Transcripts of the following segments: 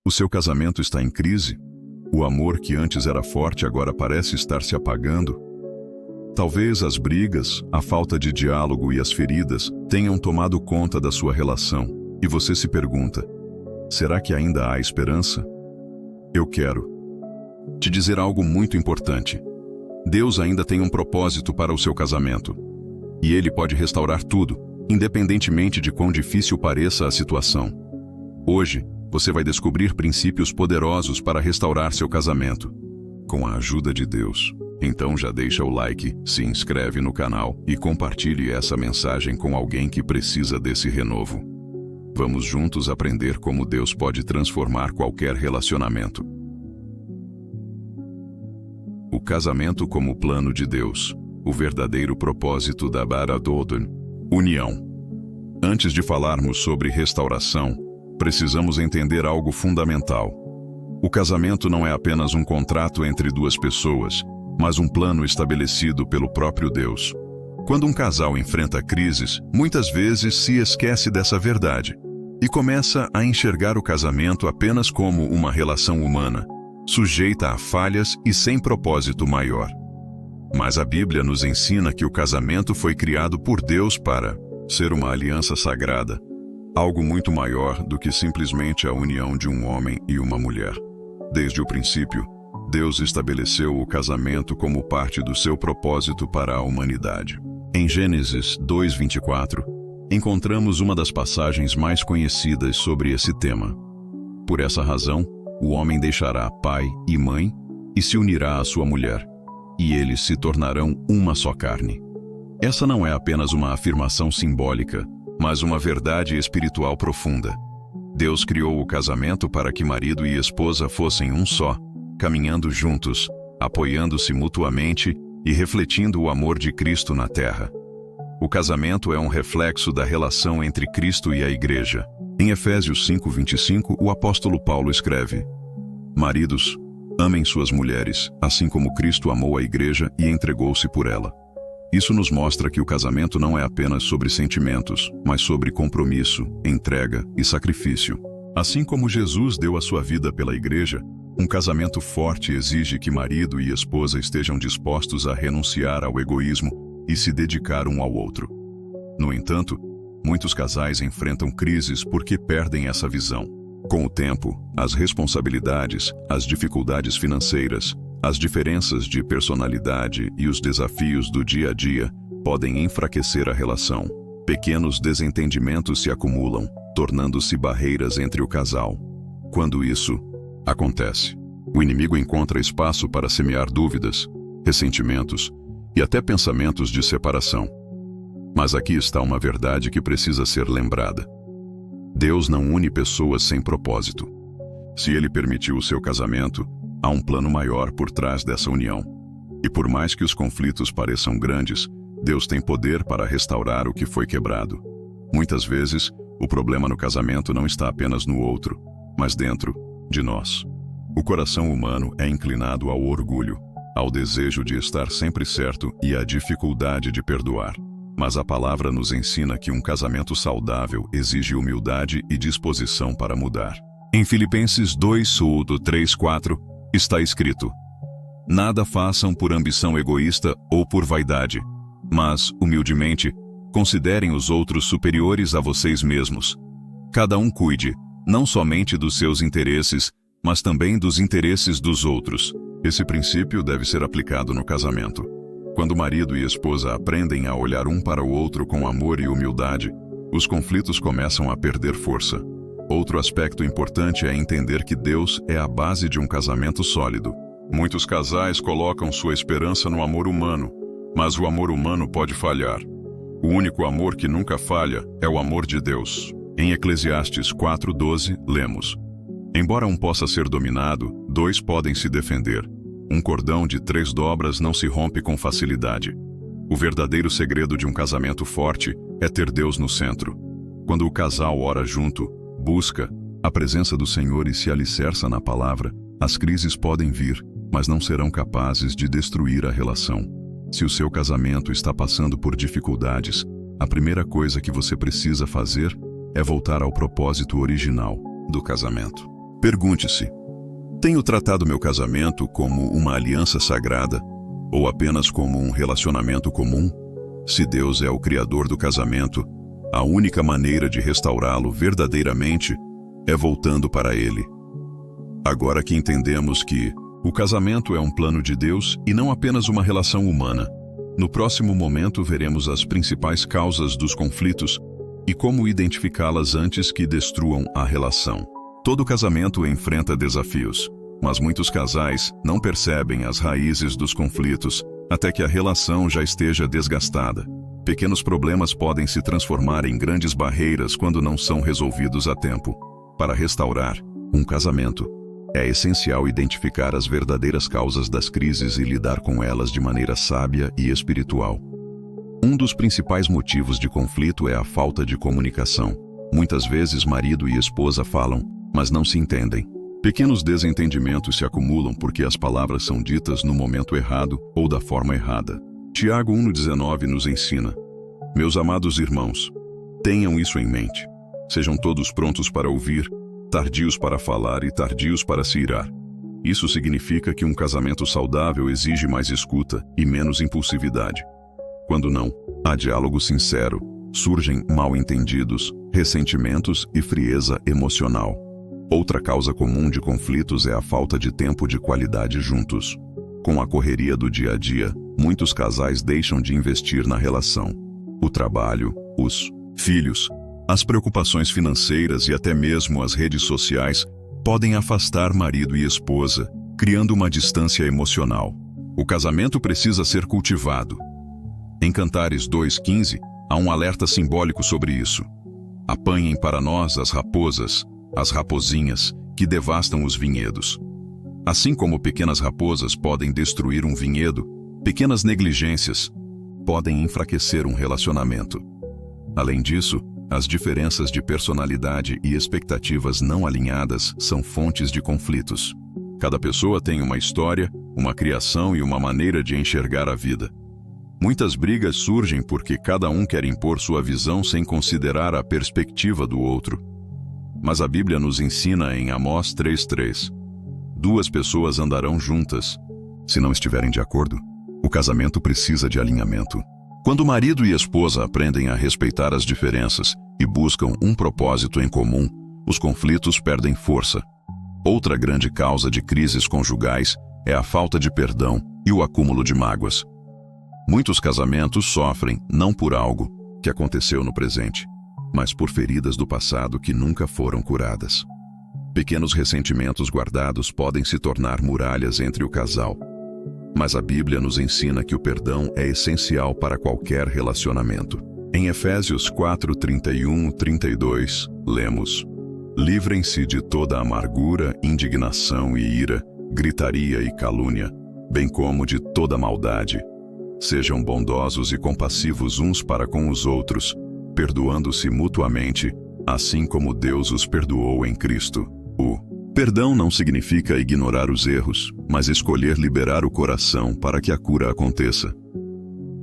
O seu casamento está em crise? O amor que antes era forte agora parece estar se apagando? Talvez as brigas, a falta de diálogo e as feridas tenham tomado conta da sua relação, e você se pergunta: será que ainda há esperança? Eu quero te dizer algo muito importante. Deus ainda tem um propósito para o seu casamento. E Ele pode restaurar tudo, independentemente de quão difícil pareça a situação. Hoje, você vai descobrir princípios poderosos para restaurar seu casamento, com a ajuda de Deus. Então já deixa o like, se inscreve no canal e compartilhe essa mensagem com alguém que precisa desse renovo. Vamos juntos aprender como Deus pode transformar qualquer relacionamento. O casamento como plano de Deus, o verdadeiro propósito da Baradodon, união. Antes de falarmos sobre restauração, precisamos entender algo fundamental. O casamento não é apenas um contrato entre duas pessoas, mas um plano estabelecido pelo próprio Deus. Quando um casal enfrenta crises, muitas vezes se esquece dessa verdade e começa a enxergar o casamento apenas como uma relação humana, sujeita a falhas e sem propósito maior. Mas a Bíblia nos ensina que o casamento foi criado por Deus para ser uma aliança sagrada, algo muito maior do que simplesmente a união de um homem e uma mulher. Desde o princípio, Deus estabeleceu o casamento como parte do seu propósito para a humanidade. Em Gênesis 2:24, encontramos uma das passagens mais conhecidas sobre esse tema. Por essa razão, o homem deixará pai e mãe e se unirá à sua mulher, e eles se tornarão uma só carne. Essa não é apenas uma afirmação simbólica, mas uma verdade espiritual profunda. Deus criou o casamento para que marido e esposa fossem um só, caminhando juntos, apoiando-se mutuamente e refletindo o amor de Cristo na terra. O casamento é um reflexo da relação entre Cristo e a Igreja. Em Efésios 5:25, o apóstolo Paulo escreve: Maridos, amem suas mulheres, assim como Cristo amou a Igreja e entregou-se por ela. Isso nos mostra que o casamento não é apenas sobre sentimentos, mas sobre compromisso, entrega e sacrifício. Assim como Jesus deu a sua vida pela Igreja, um casamento forte exige que marido e esposa estejam dispostos a renunciar ao egoísmo e se dedicar um ao outro. No entanto, muitos casais enfrentam crises porque perdem essa visão. Com o tempo, as responsabilidades, as dificuldades financeiras, as diferenças de personalidade e os desafios do dia a dia podem enfraquecer a relação. Pequenos desentendimentos se acumulam, tornando-se barreiras entre o casal. Quando isso acontece, o inimigo encontra espaço para semear dúvidas, ressentimentos e até pensamentos de separação. Mas aqui está uma verdade que precisa ser lembrada. Deus não une pessoas sem propósito. Se Ele permitiu o seu casamento, há um plano maior por trás dessa união. E por mais que os conflitos pareçam grandes, Deus tem poder para restaurar o que foi quebrado. Muitas vezes, o problema no casamento não está apenas no outro, mas dentro de nós. O coração humano é inclinado ao orgulho, ao desejo de estar sempre certo e à dificuldade de perdoar. Mas a palavra nos ensina que um casamento saudável exige humildade e disposição para mudar. Em Filipenses 2:3-4, está escrito: Nada façam por ambição egoísta ou por vaidade, mas, humildemente, considerem os outros superiores a vocês mesmos. Cada um cuide, não somente dos seus interesses, mas também dos interesses dos outros. Esse princípio deve ser aplicado no casamento. Quando marido e esposa aprendem a olhar um para o outro com amor e humildade, os conflitos começam a perder força. Outro aspecto importante é entender que Deus é a base de um casamento sólido. Muitos casais colocam sua esperança no amor humano, mas o amor humano pode falhar. O único amor que nunca falha é o amor de Deus. Em Eclesiastes 4:12, lemos: Embora um possa ser dominado, dois podem se defender. Um cordão de 3 dobras não se rompe com facilidade. O verdadeiro segredo de um casamento forte é ter Deus no centro. Quando o casal ora junto, busca a presença do Senhor e se alicerça na palavra, as crises podem vir, mas não serão capazes de destruir a relação. Se o seu casamento está passando por dificuldades, a primeira coisa que você precisa fazer é voltar ao propósito original do casamento. Pergunte-se: tenho tratado meu casamento como uma aliança sagrada ou apenas como um relacionamento comum? Se Deus é o criador do casamento, a única maneira de restaurá-lo verdadeiramente é voltando para Ele. Agora que entendemos que o casamento é um plano de Deus e não apenas uma relação humana, no próximo momento veremos as principais causas dos conflitos e como identificá-las antes que destruam a relação. Todo casamento enfrenta desafios, mas muitos casais não percebem as raízes dos conflitos até que a relação já esteja desgastada. Pequenos problemas podem se transformar em grandes barreiras quando não são resolvidos a tempo. Para restaurar um casamento, é essencial identificar as verdadeiras causas das crises e lidar com elas de maneira sábia e espiritual. Um dos principais motivos de conflito é a falta de comunicação. Muitas vezes marido e esposa falam, mas não se entendem. Pequenos desentendimentos se acumulam porque as palavras são ditas no momento errado ou da forma errada. Tiago 1,19 nos ensina: meus amados irmãos, tenham isso em mente. Sejam todos prontos para ouvir, tardios para falar e tardios para se irar. Isso significa que um casamento saudável exige mais escuta e menos impulsividade. Quando não há diálogo sincero, surgem mal-entendidos, ressentimentos e frieza emocional. Outra causa comum de conflitos é a falta de tempo de qualidade juntos. Com a correria do dia a dia, muitos casais deixam de investir na relação. O trabalho, os filhos, as preocupações financeiras e até mesmo as redes sociais podem afastar marido e esposa, criando uma distância emocional. O casamento precisa ser cultivado. Em Cantares 2,15, há um alerta simbólico sobre isso. Apanhem para nós as raposas, as rapozinhas, que devastam os vinhedos. Assim como pequenas raposas podem destruir um vinhedo, pequenas negligências podem enfraquecer um relacionamento. Além disso, as diferenças de personalidade e expectativas não alinhadas são fontes de conflitos. Cada pessoa tem uma história, uma criação e uma maneira de enxergar a vida. Muitas brigas surgem porque cada um quer impor sua visão sem considerar a perspectiva do outro. Mas a Bíblia nos ensina em Amós 3,3: duas pessoas andarão juntas, se não estiverem de acordo. O casamento precisa de alinhamento. Quando marido e esposa aprendem a respeitar as diferenças e buscam um propósito em comum, os conflitos perdem força. Outra grande causa de crises conjugais é a falta de perdão e o acúmulo de mágoas. Muitos casamentos sofrem não por algo que aconteceu no presente, mas por feridas do passado que nunca foram curadas. Pequenos ressentimentos guardados podem se tornar muralhas entre o casal. Mas a Bíblia nos ensina que o perdão é essencial para qualquer relacionamento. Em Efésios 4:31-32, lemos: livrem-se de toda amargura, indignação e ira, gritaria e calúnia, bem como de toda maldade. Sejam bondosos e compassivos uns para com os outros, perdoando-se mutuamente, assim como Deus os perdoou em Cristo. O perdão não significa ignorar os erros, mas escolher liberar o coração para que a cura aconteça.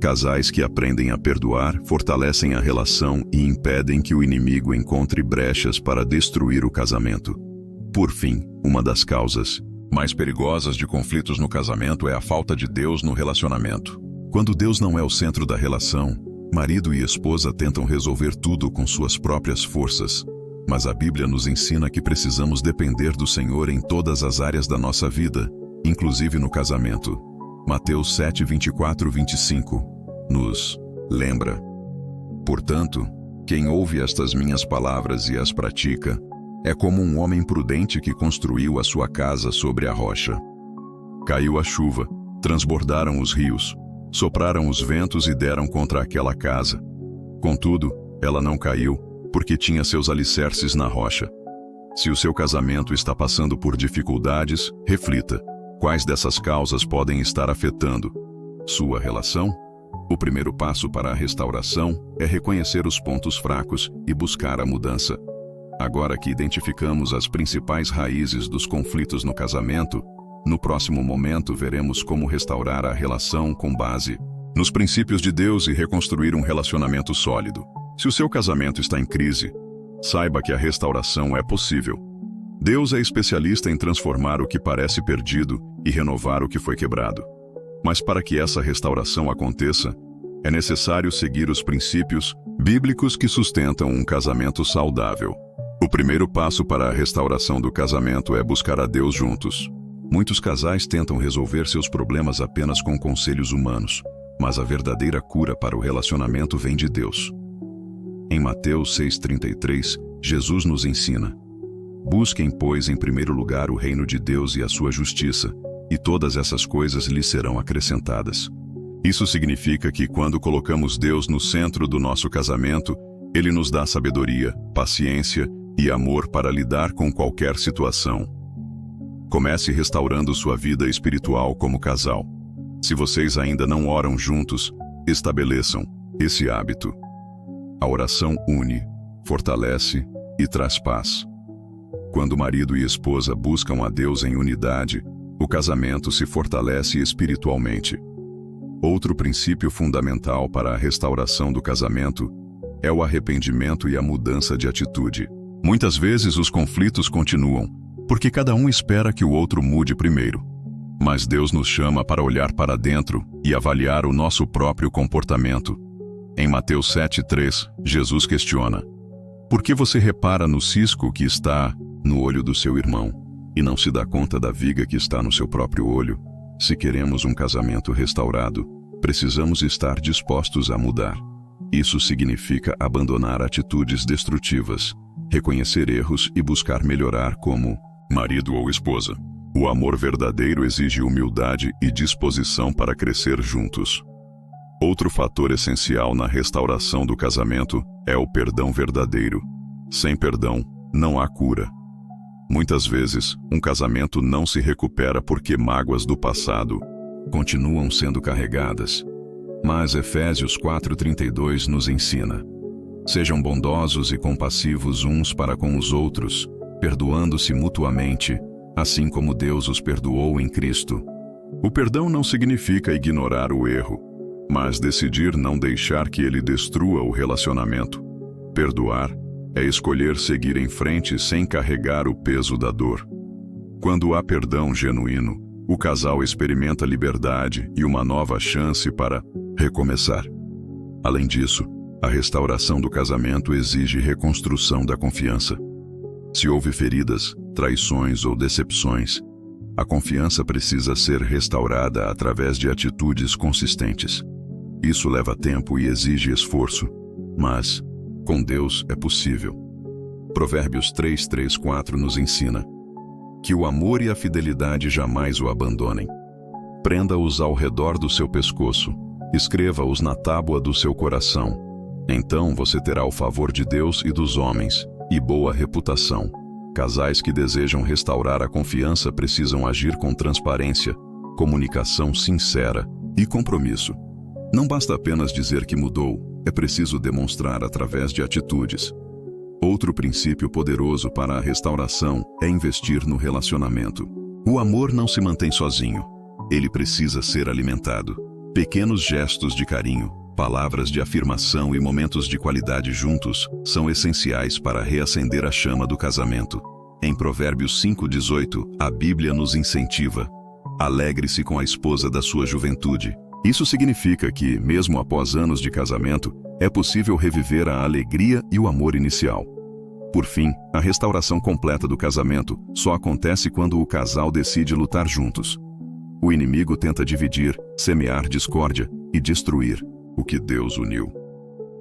Casais que aprendem a perdoar fortalecem a relação e impedem que o inimigo encontre brechas para destruir o casamento. Por fim, uma das causas mais perigosas de conflitos no casamento é a falta de Deus no relacionamento. Quando Deus não é o centro da relação, marido e esposa tentam resolver tudo com suas próprias forças. Mas a Bíblia nos ensina que precisamos depender do Senhor em todas as áreas da nossa vida, inclusive no casamento. Mateus 7:24-25 nos lembra: portanto, quem ouve estas minhas palavras e as pratica, é como um homem prudente que construiu a sua casa sobre a rocha. Caiu a chuva, transbordaram os rios, sopraram os ventos e deram contra aquela casa. Contudo, ela não caiu, porque tinha seus alicerces na rocha. Se o seu casamento está passando por dificuldades, reflita: quais dessas causas podem estar afetando sua relação? O primeiro passo para a restauração é reconhecer os pontos fracos e buscar a mudança. Agora que identificamos as principais raízes dos conflitos no casamento, no próximo momento veremos como restaurar a relação com base nos princípios de Deus e reconstruir um relacionamento sólido. Se o seu casamento está em crise, saiba que a restauração é possível. Deus é especialista em transformar o que parece perdido e renovar o que foi quebrado. Mas para que essa restauração aconteça, é necessário seguir os princípios bíblicos que sustentam um casamento saudável. O primeiro passo para a restauração do casamento é buscar a Deus juntos. Muitos casais tentam resolver seus problemas apenas com conselhos humanos, mas a verdadeira cura para o relacionamento vem de Deus. Em Mateus 6,33, Jesus nos ensina: busquem, pois, em primeiro lugar o reino de Deus e a sua justiça, e todas essas coisas lhes serão acrescentadas. Isso significa que quando colocamos Deus no centro do nosso casamento, Ele nos dá sabedoria, paciência e amor para lidar com qualquer situação. Comece restaurando sua vida espiritual como casal. Se vocês ainda não oram juntos, estabeleçam esse hábito. A oração une, fortalece e traz paz. Quando marido e esposa buscam a Deus em unidade, o casamento se fortalece espiritualmente. Outro princípio fundamental para a restauração do casamento é o arrependimento e a mudança de atitude. Muitas vezes os conflitos continuam, porque cada um espera que o outro mude primeiro. Mas Deus nos chama para olhar para dentro e avaliar o nosso próprio comportamento. Em Mateus 7,3, Jesus questiona: por que você repara no cisco que está no olho do seu irmão e não se dá conta da viga que está no seu próprio olho? Se queremos um casamento restaurado, precisamos estar dispostos a mudar. Isso significa abandonar atitudes destrutivas, reconhecer erros e buscar melhorar como marido ou esposa. O amor verdadeiro exige humildade e disposição para crescer juntos. Outro fator essencial na restauração do casamento é o perdão verdadeiro. Sem perdão, não há cura. Muitas vezes, um casamento não se recupera porque mágoas do passado continuam sendo carregadas. Mas Efésios 4,32 nos ensina: sejam bondosos e compassivos uns para com os outros, perdoando-se mutuamente, assim como Deus os perdoou em Cristo. O perdão não significa ignorar o erro, mas decidir não deixar que ele destrua o relacionamento. Perdoar é escolher seguir em frente sem carregar o peso da dor. Quando há perdão genuíno, o casal experimenta liberdade e uma nova chance para recomeçar. Além disso, a restauração do casamento exige reconstrução da confiança. Se houve feridas, traições ou decepções, a confiança precisa ser restaurada através de atitudes consistentes. Isso leva tempo e exige esforço, mas com Deus é possível. Provérbios 3:3-4 nos ensina que o amor e a fidelidade jamais o abandonem. Prenda-os ao redor do seu pescoço, escreva-os na tábua do seu coração. Então você terá o favor de Deus e dos homens, e boa reputação. Casais que desejam restaurar a confiança precisam agir com transparência, comunicação sincera e compromisso. Não basta apenas dizer que mudou, é preciso demonstrar através de atitudes. Outro princípio poderoso para a restauração é investir no relacionamento. O amor não se mantém sozinho. Ele precisa ser alimentado. Pequenos gestos de carinho, palavras de afirmação e momentos de qualidade juntos são essenciais para reacender a chama do casamento. Em Provérbios 5:18, a Bíblia nos incentiva: alegre-se com a esposa da sua juventude. Isso significa que, mesmo após anos de casamento, é possível reviver a alegria e o amor inicial. Por fim, a restauração completa do casamento só acontece quando o casal decide lutar juntos. O inimigo tenta dividir, semear discórdia e destruir o que Deus uniu.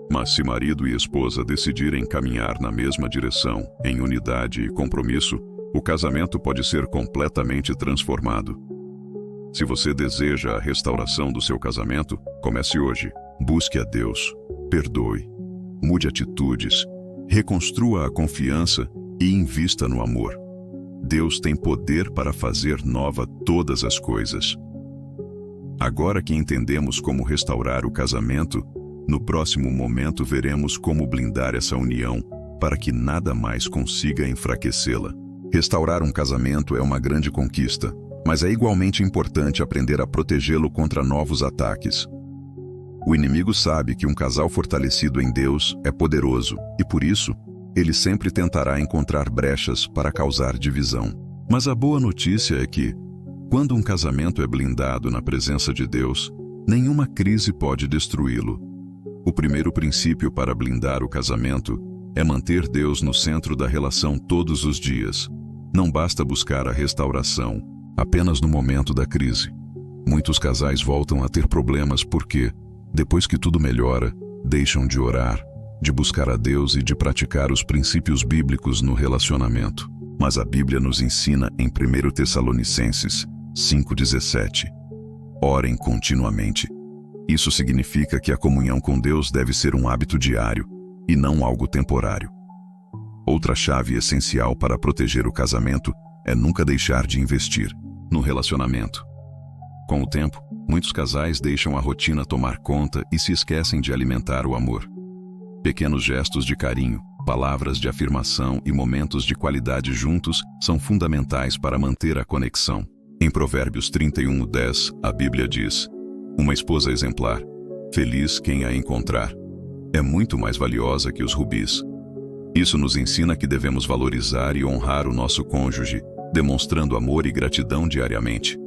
Mas se marido e esposa decidirem caminhar na mesma direção, em unidade e compromisso, o casamento pode ser completamente transformado. Se você deseja a restauração do seu casamento, comece hoje. Busque a Deus, perdoe, mude atitudes, reconstrua a confiança e invista no amor. Deus tem poder para fazer nova todas as coisas. Agora que entendemos como restaurar o casamento, no próximo momento veremos como blindar essa união para que nada mais consiga enfraquecê-la. Restaurar um casamento é uma grande conquista, mas é igualmente importante aprender a protegê-lo contra novos ataques. O inimigo sabe que um casal fortalecido em Deus é poderoso e, por isso, ele sempre tentará encontrar brechas para causar divisão. Mas a boa notícia é que, quando um casamento é blindado na presença de Deus, nenhuma crise pode destruí-lo. O primeiro princípio para blindar o casamento é manter Deus no centro da relação todos os dias. Não basta buscar a restauração apenas no momento da crise. Muitos casais voltam a ter problemas porque, depois que tudo melhora, deixam de orar, de buscar a Deus e de praticar os princípios bíblicos no relacionamento. Mas a Bíblia nos ensina em 1 Tessalonicenses 5,17: orem continuamente. Isso significa que a comunhão com Deus deve ser um hábito diário e não algo temporário. Outra chave essencial para proteger o casamento é nunca deixar de investir no relacionamento. Com o tempo, muitos casais deixam a rotina tomar conta e se esquecem de alimentar o amor. Pequenos gestos de carinho, palavras de afirmação e momentos de qualidade juntos são fundamentais para manter a conexão. Em Provérbios 31:10, a Bíblia diz: uma esposa exemplar, feliz quem a encontrar, é muito mais valiosa que os rubis. Isso nos ensina que devemos valorizar e honrar o nosso cônjuge, demonstrando amor e gratidão diariamente.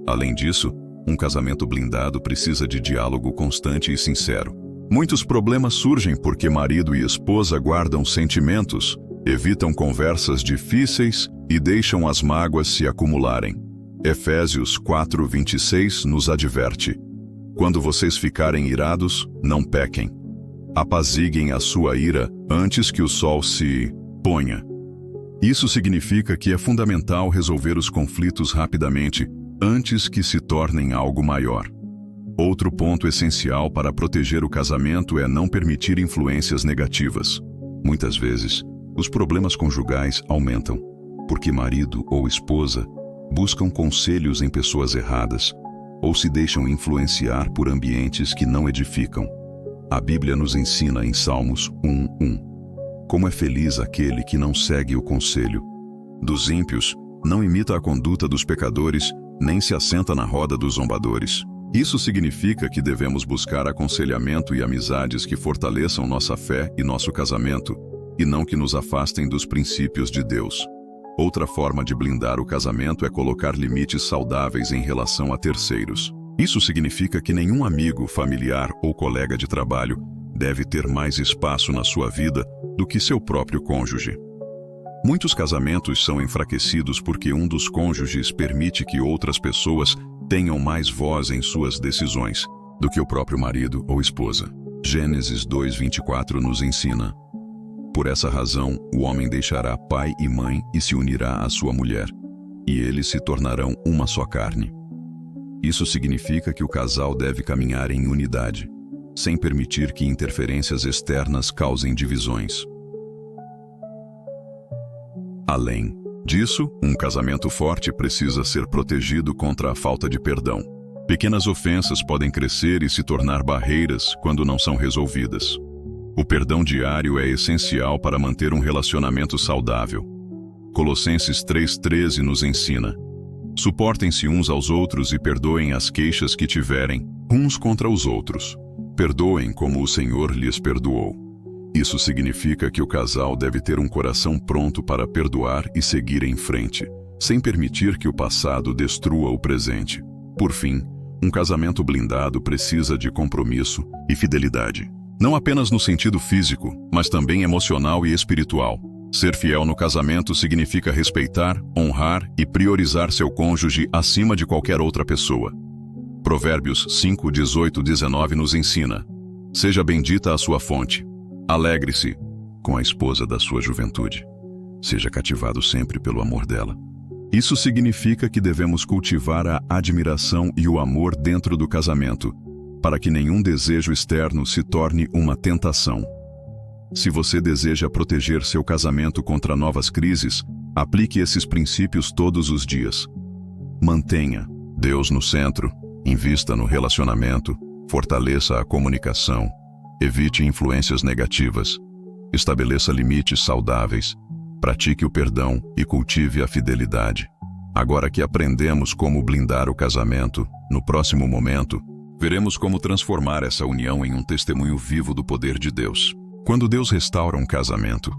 Além disso, um casamento blindado precisa de diálogo constante e sincero. Muitos problemas surgem porque marido e esposa guardam sentimentos, evitam conversas difíceis e deixam as mágoas se acumularem. Efésios 4:26 nos adverte: quando vocês ficarem irados, não pequem. Apaziguem a sua ira antes que o sol se ponha. Isso significa que é fundamental resolver os conflitos rapidamente, antes que se tornem algo maior. Outro ponto essencial para proteger o casamento é não permitir influências negativas. Muitas vezes, os problemas conjugais aumentam, porque marido ou esposa buscam conselhos em pessoas erradas, ou se deixam influenciar por ambientes que não edificam. A Bíblia nos ensina em Salmos 1:1: como é feliz aquele que não segue o conselho dos ímpios, não imita a conduta dos pecadores, nem se assenta na roda dos zombadores. Isso significa que devemos buscar aconselhamento e amizades que fortaleçam nossa fé e nosso casamento, e não que nos afastem dos princípios de Deus. Outra forma de blindar o casamento é colocar limites saudáveis em relação a terceiros. Isso significa que nenhum amigo, familiar ou colega de trabalho deve ter mais espaço na sua vida do que seu próprio cônjuge. Muitos casamentos são enfraquecidos porque um dos cônjuges permite que outras pessoas tenham mais voz em suas decisões do que o próprio marido ou esposa. Gênesis 2:24 nos ensina: por essa razão, o homem deixará pai e mãe e se unirá à sua mulher, e eles se tornarão uma só carne. Isso significa que o casal deve caminhar em unidade, sem permitir que interferências externas causem divisões. Além disso, um casamento forte precisa ser protegido contra a falta de perdão. Pequenas ofensas podem crescer e se tornar barreiras quando não são resolvidas. O perdão diário é essencial para manter um relacionamento saudável. Colossenses 3:13 nos ensina: suportem-se uns aos outros e perdoem as queixas que tiverem, uns contra os outros. Perdoem como o Senhor lhes perdoou. Isso significa que o casal deve ter um coração pronto para perdoar e seguir em frente, sem permitir que o passado destrua o presente. Por fim, um casamento blindado precisa de compromisso e fidelidade. Não apenas no sentido físico, mas também emocional e espiritual. Ser fiel no casamento significa respeitar, honrar e priorizar seu cônjuge acima de qualquer outra pessoa. Provérbios 5:18-19 nos ensina: seja bendita a sua fonte. Alegre-se com a esposa da sua juventude. Seja cativado sempre pelo amor dela. Isso significa que devemos cultivar a admiração e o amor dentro do casamento, para que nenhum desejo externo se torne uma tentação. Se você deseja proteger seu casamento contra novas crises, aplique esses princípios todos os dias. Mantenha Deus no centro, invista no relacionamento, fortaleça a comunicação, evite influências negativas, estabeleça limites saudáveis, pratique o perdão e cultive a fidelidade. Agora que aprendemos como blindar o casamento, no próximo momento, veremos como transformar essa união em um testemunho vivo do poder de Deus. Quando Deus restaura um casamento,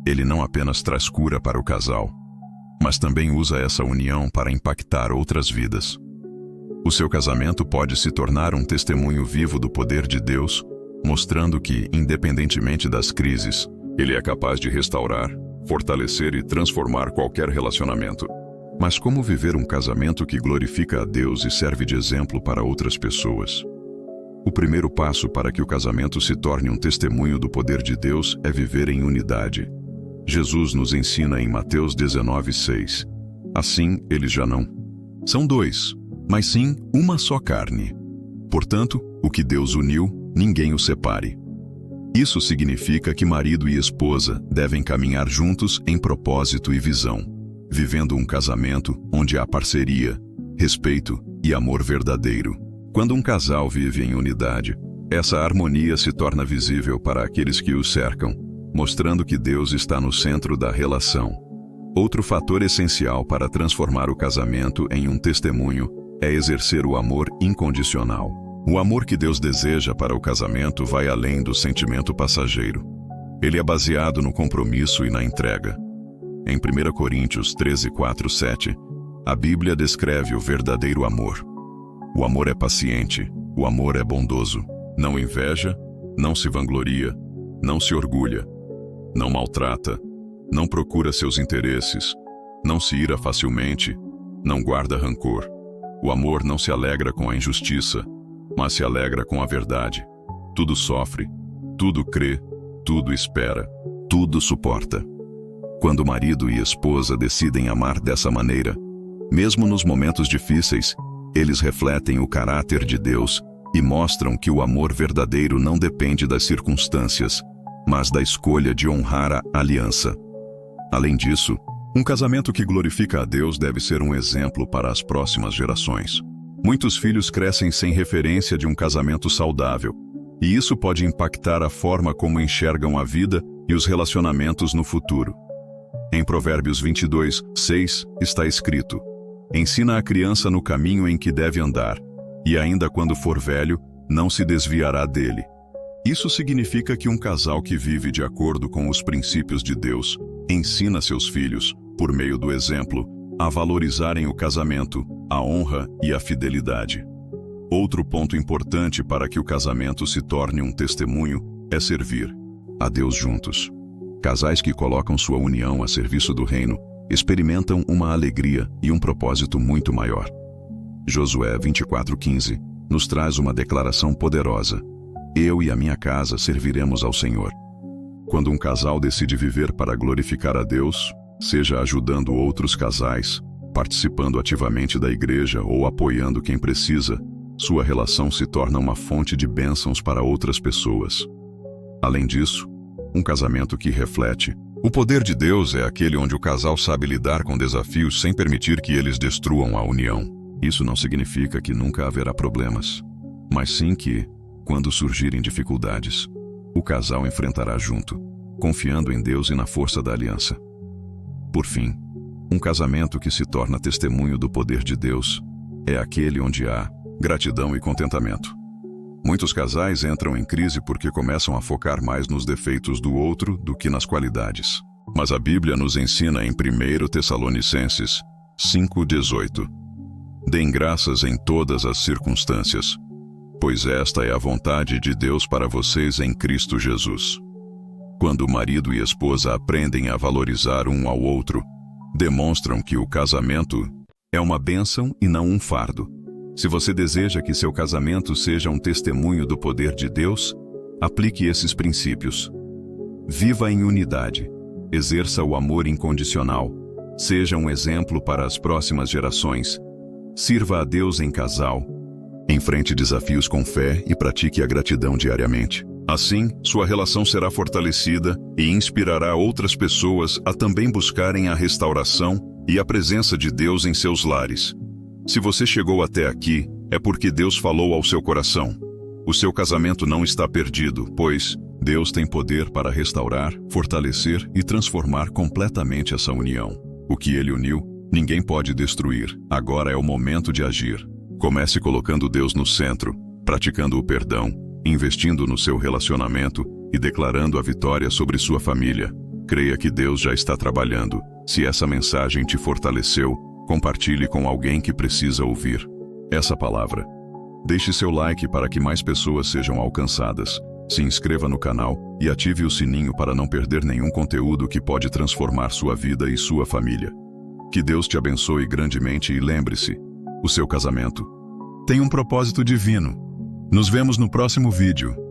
Ele não apenas traz cura para o casal, mas também usa essa união para impactar outras vidas. O seu casamento pode se tornar um testemunho vivo do poder de Deus, mostrando que, independentemente das crises, Ele é capaz de restaurar, fortalecer e transformar qualquer relacionamento. Mas como viver um casamento que glorifica a Deus e serve de exemplo para outras pessoas? O primeiro passo para que o casamento se torne um testemunho do poder de Deus é viver em unidade. Jesus nos ensina em Mateus 19:6. Assim, eles já não são dois, mas sim uma só carne. Portanto, o que Deus uniu, ninguém o separe. Isso significa que marido e esposa devem caminhar juntos em propósito e visão, vivendo um casamento onde há parceria, respeito e amor verdadeiro. Quando um casal vive em unidade, essa harmonia se torna visível para aqueles que o cercam, mostrando que Deus está no centro da relação. Outro fator essencial para transformar o casamento em um testemunho é exercer o amor incondicional. O amor que Deus deseja para o casamento vai além do sentimento passageiro. Ele é baseado no compromisso e na entrega. Em 1 Coríntios 13:4-7, a Bíblia descreve o verdadeiro amor. O amor é paciente, o amor é bondoso, não inveja, não se vangloria, não se orgulha, não maltrata, não procura seus interesses, não se ira facilmente, não guarda rancor. O amor não se alegra com a injustiça, mas se alegra com a verdade. Tudo sofre, tudo crê, tudo espera, tudo suporta. Quando marido e esposa decidem amar dessa maneira, mesmo nos momentos difíceis, eles refletem o caráter de Deus e mostram que o amor verdadeiro não depende das circunstâncias, mas da escolha de honrar a aliança. Além disso, um casamento que glorifica a Deus deve ser um exemplo para as próximas gerações. Muitos filhos crescem sem referência de um casamento saudável, e isso pode impactar a forma como enxergam a vida e os relacionamentos no futuro. Em Provérbios 22:6 está escrito: ensina a criança no caminho em que deve andar, e ainda quando for velho, não se desviará dele. Isso significa que um casal que vive de acordo com os princípios de Deus ensina seus filhos, por meio do exemplo, a valorizarem o casamento, a honra e a fidelidade. Outro ponto importante para que o casamento se torne um testemunho é servir a Deus juntos. Casais que colocam sua união a serviço do reino experimentam uma alegria e um propósito muito maior. Josué 24:15 nos traz uma declaração poderosa: eu e a minha casa serviremos ao Senhor. Quando um casal decide viver para glorificar a Deus, seja ajudando outros casais, participando ativamente da igreja ou apoiando quem precisa, sua relação se torna uma fonte de bênçãos para outras pessoas. Além disso, um casamento que reflete o poder de Deus é aquele onde o casal sabe lidar com desafios sem permitir que eles destruam a união. Isso não significa que nunca haverá problemas, mas sim que, quando surgirem dificuldades, o casal enfrentará junto, confiando em Deus e na força da aliança. Por fim, um casamento que se torna testemunho do poder de Deus é aquele onde há gratidão e contentamento. Muitos casais entram em crise porque começam a focar mais nos defeitos do outro do que nas qualidades. Mas a Bíblia nos ensina em 1 Tessalonicenses 5:18: deem graças em todas as circunstâncias, pois esta é a vontade de Deus para vocês em Cristo Jesus. Quando o marido e a esposa aprendem a valorizar um ao outro, demonstram que o casamento é uma bênção e não um fardo. Se você deseja que seu casamento seja um testemunho do poder de Deus, aplique esses princípios. Viva em unidade, exerça o amor incondicional, seja um exemplo para as próximas gerações, sirva a Deus em casal, enfrente desafios com fé e pratique a gratidão diariamente. Assim, sua relação será fortalecida e inspirará outras pessoas a também buscarem a restauração e a presença de Deus em seus lares. Se você chegou até aqui, é porque Deus falou ao seu coração. O seu casamento não está perdido, pois Deus tem poder para restaurar, fortalecer e transformar completamente essa união. O que Ele uniu, ninguém pode destruir. Agora é o momento de agir. Comece colocando Deus no centro, praticando o perdão, investindo no seu relacionamento e declarando a vitória sobre sua família. Creia que Deus já está trabalhando. Se essa mensagem te fortaleceu, compartilhe com alguém que precisa ouvir essa palavra. Deixe seu like para que mais pessoas sejam alcançadas. Se inscreva no canal e ative o sininho para não perder nenhum conteúdo que pode transformar sua vida e sua família. Que Deus te abençoe grandemente e lembre-se, o seu casamento tem um propósito divino. Nos vemos no próximo vídeo.